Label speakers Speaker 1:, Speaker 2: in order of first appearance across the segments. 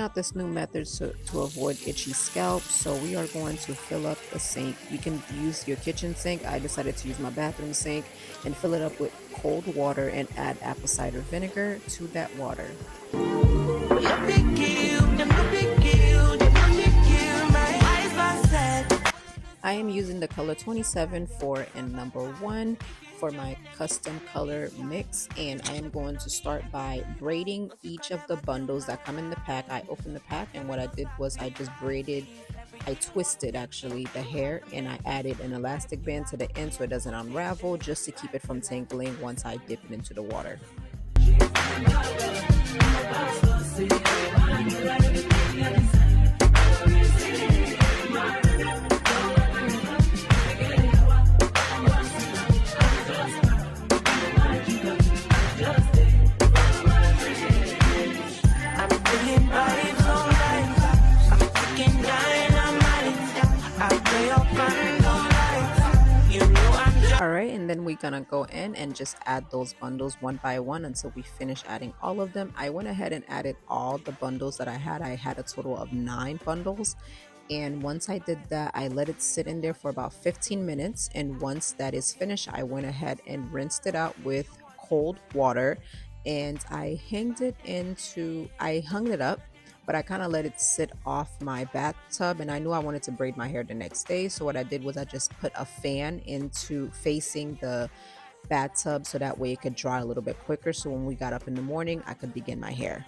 Speaker 1: out this new method to avoid itchy scalp. So we are going to fill up the sink. You can use your kitchen sink. I decided to use my bathroom sink and fill it up with cold water and add apple cider vinegar to that water. I am using the color 27 for and number 1 for my custom color mix, and I am going to start by braiding each of the bundles that come in the pack. I opened the pack, and what I did was I twisted actually the hair, and I added an elastic band to the end so it doesn't unravel, just to keep it from tangling once I dip it into the water. Alright, and then we're gonna go in and just add those bundles one by one until we finish adding all of them. I went ahead and added all the bundles that I had. I had a total of 9 bundles, and once I did that, I let it sit in there for about 15 minutes, and once that is finished, I went ahead and rinsed it out with cold water, and I hung it up, but I kind of let it sit off my bathtub, and I knew I wanted to braid my hair the next day. So what I did was I just put a fan into facing the bathtub so that way it could dry a little bit quicker, so when we got up in the morning I could begin my hair.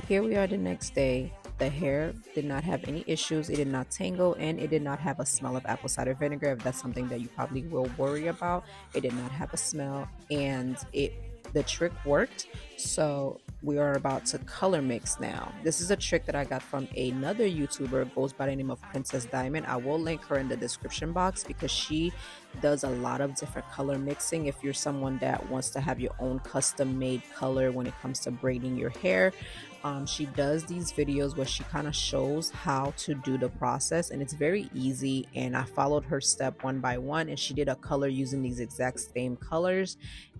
Speaker 1: Here we are the next day. The hair did not have any issues, it did not tangle, and it did not have a smell of apple cider vinegar. If that's something that you probably will worry about, it did not have a smell, and the trick worked. So we are about to color mix now. This is a trick that I got from another YouTuber, goes by the name of Princess Diamond. I will link her in the description box because she does a lot of different color mixing. If you're someone that wants to have your own custom made color when it comes to braiding your hair, she does these videos where she kind of shows how to do the process, and it's very easy, and I followed her step one by one, and she did a color using these exact same colors,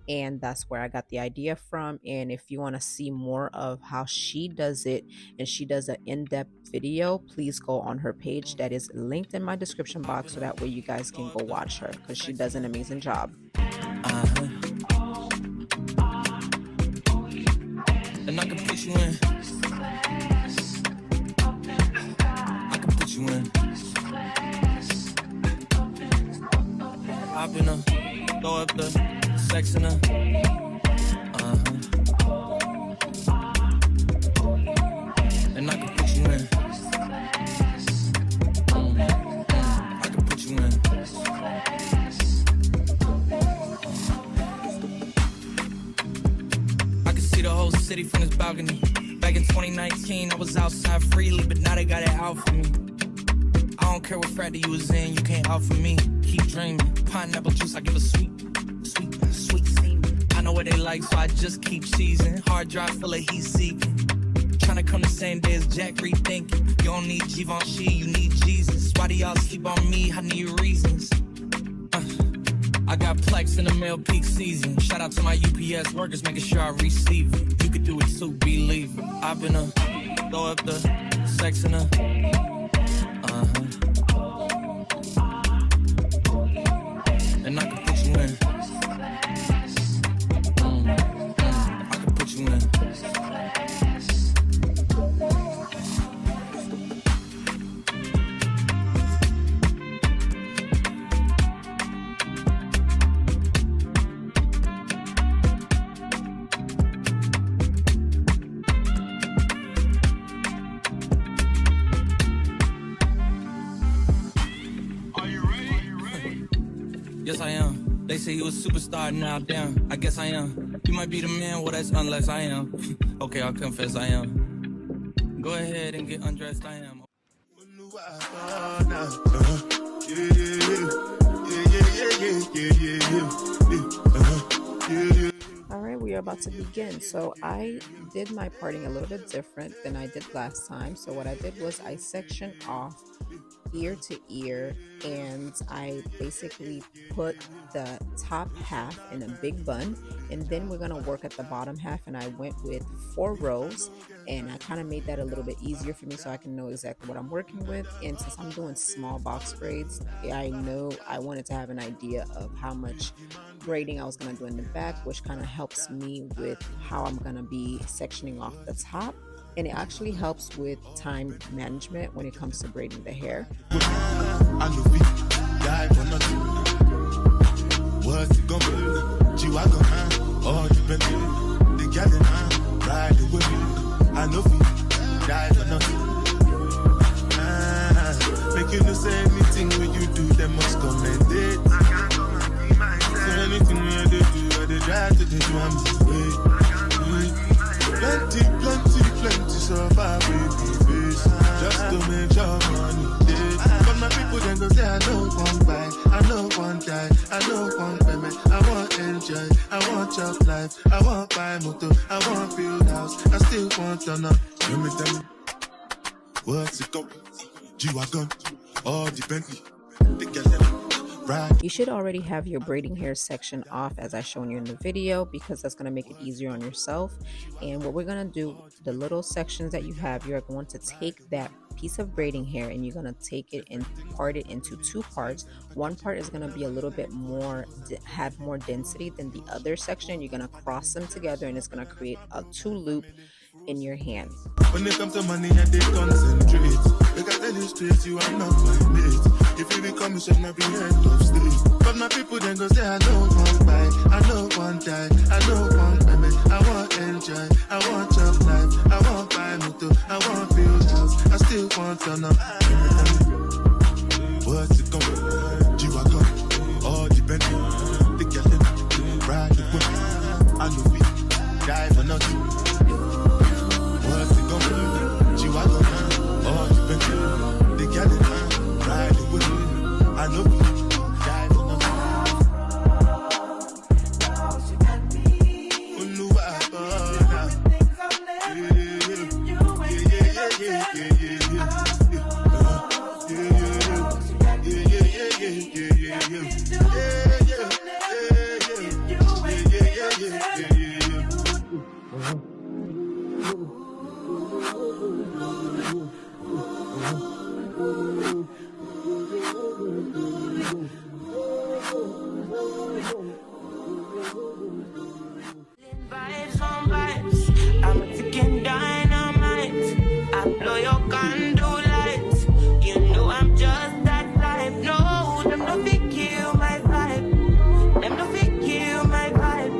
Speaker 1: and that's where I got the idea from. And if you want to see more of how she does it, and she does an in-depth video, please go on her page that is linked in my description box, so that way you guys can go watch her because she does an amazing job. And I can put you in. I can put you in. Hop in her, throw up the sex in her. And I can put you in. I can put you in. I can see the whole city from this balcony. Back in 2019, I was outside freely, but now they got it out for me. I don't care what frat you was in, you can't out for me. Keep dreaming. Pineapple juice, I give a sweet semen. I know what they like, so I just keep cheesing. Hard drive full of heat seeking. Tryna come the same day as Jack, rethinking. You don't need Givenchy, you need Jesus. Why do y'all sleep on me? I need reasons. I got plex in the mail peak season. Shout out to my UPS workers, making sure I receive it. You could do it too, believe it. I've been throw up the sex in her. And I can put you in. I can put you in. Yes, I am. They say you a superstar, now damn, I guess I am. You might be the man, well that's unless I am. Okay, I'll confess I am. Go ahead and get undressed, I am. Alright, we are about to begin. So I did my parting a little bit different than I did last time. So what I did was I sectioned off ear to ear, and I basically put the top half in a big bun, and then we're going to work at the bottom half, and I went with 4 rows, and I kind of made that a little bit easier for me so I can know exactly what I'm working with. And since I'm doing small box braids, I know I wanted to have an idea of how much braiding I was going to do in the back, which kind of helps me with how I'm going to be sectioning off the top. And it actually helps with time management when it comes to braiding the hair.
Speaker 2: Make you no say anything when you do, them must commend it. So anything when they do, they try to do plenty, so far baby face, just to make your money. But my people then go say I don't want buy, I don't want die, I don't want payment, I want enjoy, I want job life, I want buy motor, I want build house, I still want to know. Tell me, what's it called? G-Wagon, all the Bentley,
Speaker 1: you should already have your braiding hair section off as I shown you in the video, because that's going to make it easier on yourself. And what we're going to do, the little sections that you have, you're going to take that piece of braiding hair and you're going to take it and part it into two parts. One part is going to be a little bit more, have more density than the other section. You're going to cross them together and it's going to create a two loop in your hand.
Speaker 2: When it comes to money, I did concentrate. Because I tell you straight, you are not my mate. If you become a shall not be head of state. But my people then go say I don't want buy, I don't want die, I don't want payment, I want enjoy, I want job life, I want buy motor, I want build house, I still want to know. What's it going? G-Wagon, all the Bentley, the girl, ride the whip, I know we die for nothing. What's it going? G-Wagon, all the Bentley, the girl, ride the whip, I know we die for nothing.
Speaker 3: Vibes on vibes, I'm ticking dynamite. I blow your candle lights. You know I'm just that type. No, them no fit kill my vibe. Them no fit kill my vibe.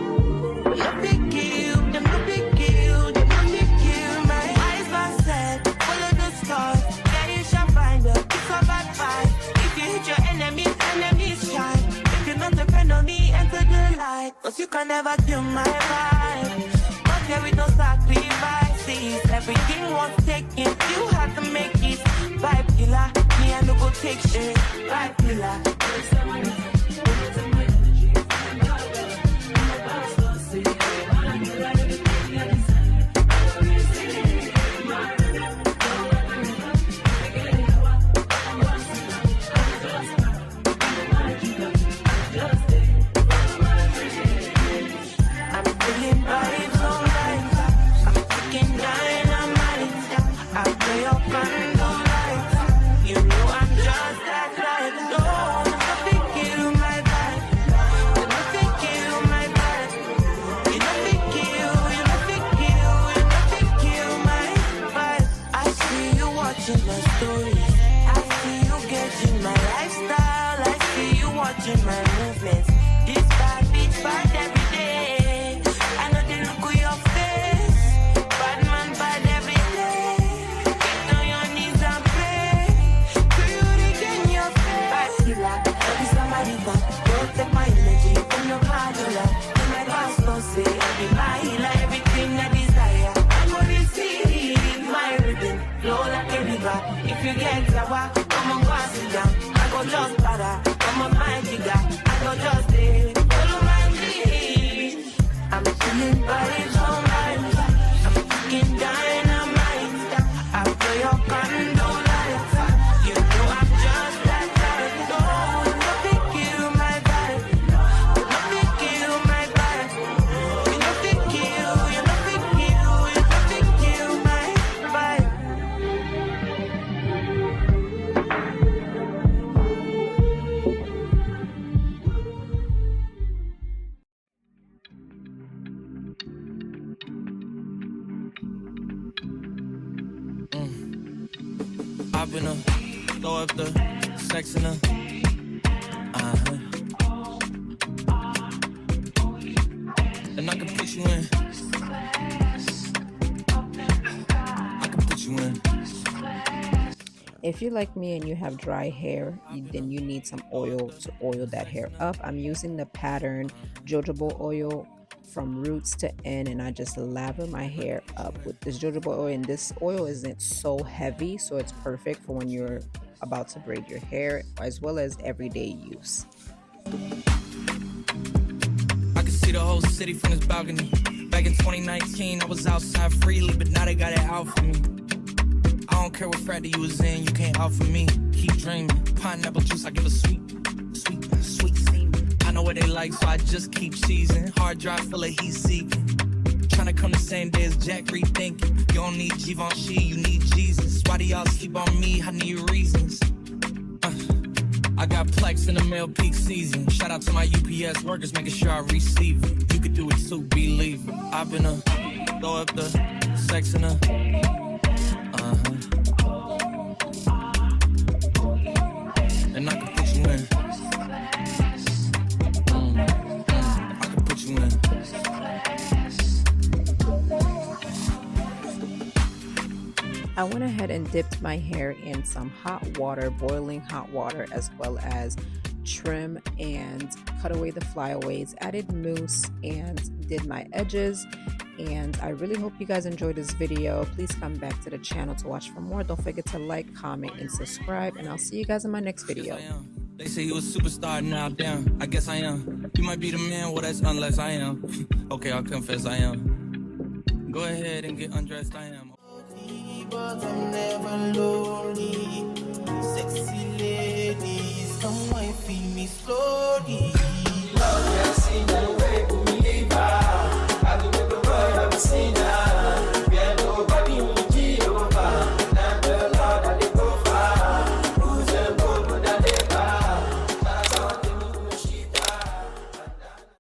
Speaker 3: No fit kill, them no fit kill, them no fit kill my eyes. But said, follow the stars. Yeah, you shall find her. It's a bad vibe. If you hit your enemies shine. If you not depend on me, enter the light. Cause you can never kill my vibe. But there with no sacrifices. Everything was taken, you had to make it. Vibe killer, me I no go take shit. Vibe killer. If you get sour, come on, pass it down. I go just para, come on, my jigger. I go just stay, follow my lead. I'm feeling vibes on vibes. I'm fucking dynamite. I blow your candle lights. You know I'm just that type. No, nothing kill my vibe. Nothing kill my vibe. You nothing kill, you nothing kill, you nothing kill my I've been throw up the sex in her. And I can put you in. I can put you in.
Speaker 1: If you're like me and you have dry hair, then you need some oil to oil that hair up. I'm using the pattern jojoba oil from roots to end, and I just lather my hair up with this jojoba oil. And this oil isn't so heavy, so it's perfect for when you're about to braid your hair as well as everyday use.
Speaker 3: I can see the whole city from this balcony. Back in 2019, I was outside freely, but now they got it out for me. I don't care what frat you was in, you can't out for me. Keep dreaming. Pineapple juice, I give a sweet semen. I know what they like, so I just keep cheesing. Hard drive full of heat seeking. Tryna come the same day as Jack rethinking. You don't need Givenchy, you need Jesus. Why do y'all sleep on me? I need reasons. I got plex in the mail peak season. Shout out to my UPS workers, making sure I receive it. You could do it too, believe it. I've been throw up the sex in her. And I can put you in. I can put you in.
Speaker 1: I went ahead and dipped my hair in some hot water, boiling hot water, as well as trim and cut away the flyaways, added mousse, and did my edges. And I really hope you guys enjoyed this video. Please come back to the channel to watch for more. Don't forget to like, comment, and subscribe, and I'll see you guys in my next video.
Speaker 3: They say you a superstar, now damn, I guess I am. You might be the man, well that's unless I am. Okay, I'll confess I am. Go ahead and get undressed, I am.